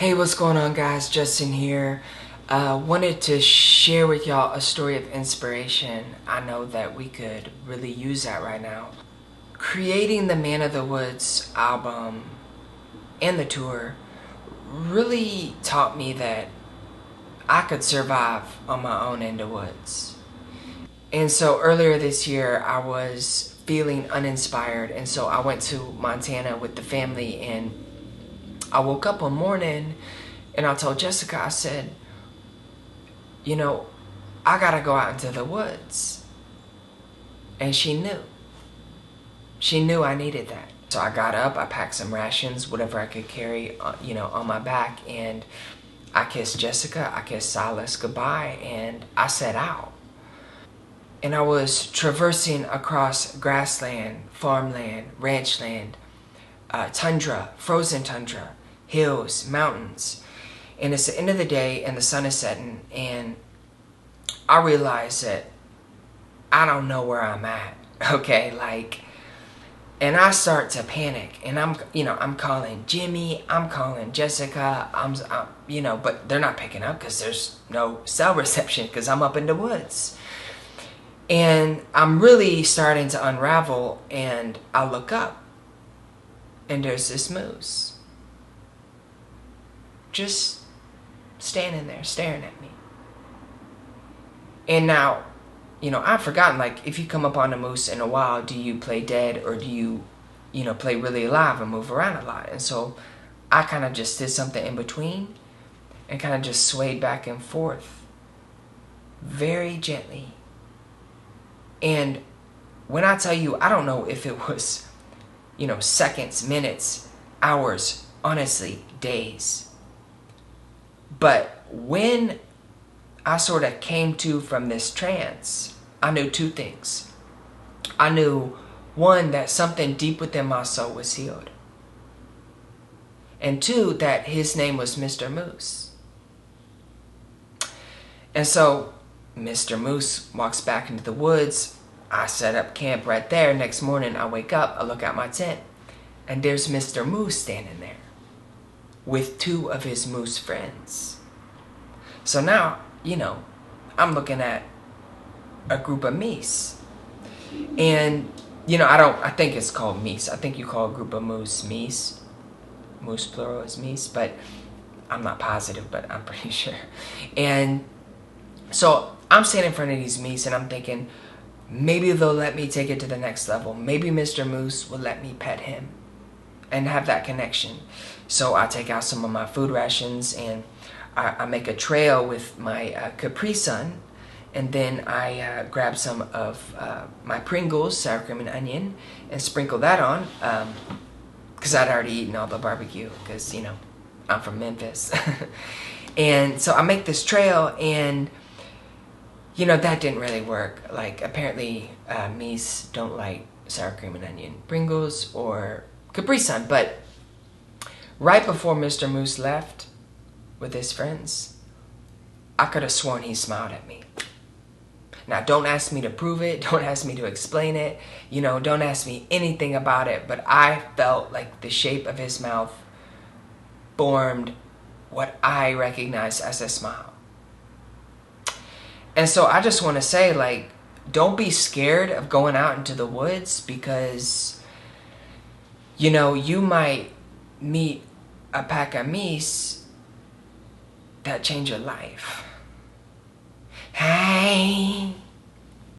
Hey, what's going on, guys? Justin here. Wanted to share with y'all a story of inspiration. I know that we could really use that right now. Creating the Man of the Woods album and the tour really taught me that I could survive on my own in the woods. And so earlier this year, I was feeling uninspired, and so I went to Montana with the family, and I woke up one morning and I told Jessica, I said, you know, I gotta go out into the woods. And she knew. She knew I needed that. So I got up, I packed some rations, whatever I could carry, on my back, and I kissed Jessica, I kissed Silas goodbye, and I set out. And I was traversing across grassland, farmland, ranchland, tundra, frozen tundra, hills, mountains. And it's the end of the day and the sun is setting, and I realized that I don't know where I'm at. Okay, and I start to panic, and I'm calling Jimmy, I'm calling Jessica, but they're not picking up because there's no cell reception because I'm up in the woods. And I'm really starting to unravel, and I look up, and there's this moose just standing there staring at me. And now, I've forgotten, if you come upon a moose in a wild, do you play dead or do you, play really alive and move around a lot? And so I kind of just did something in between and kind of just swayed back and forth very gently. And when I tell you, I don't know if it was, seconds, minutes, hours, honestly, days. But when I sort of came to from this trance, I knew two things. I knew, one, that something deep within my soul was healed. And two, that his name was Mr. Moose. And so Mr. Moose walks back into the woods. I set up camp right there. Next morning I wake up, I look out my tent, and there's Mr. Moose standing there with two of his moose friends. So now, I'm looking at a group of meese. And, I think it's called meese. I think you call a group of moose meese. Moose plural is meese, but I'm not positive, but I'm pretty sure. And so I'm standing in front of these meese, and I'm thinking, maybe they'll let me take it to the next level. Maybe Mr. Moose will let me pet him and have that connection. So I take out some of my food rations, and I make a trail with my Capri Sun, and then I grab some of my Pringles, sour cream and onion, and sprinkle that on, because I'd already eaten all the barbecue, because, I'm from Memphis. And so I make this trail, and, that didn't really work. Apparently, meese don't like sour cream and onion Pringles or Capri Sun, but right before Mr. Moose left with his friends, I could have sworn he smiled at me. Now, don't ask me to prove it. Don't ask me to explain it. Don't ask me anything about it. But I felt like the shape of his mouth formed what I recognize as a smile. And so I just want to say, don't be scared of going out into the woods, because, you might meet a pack of meese that change your life.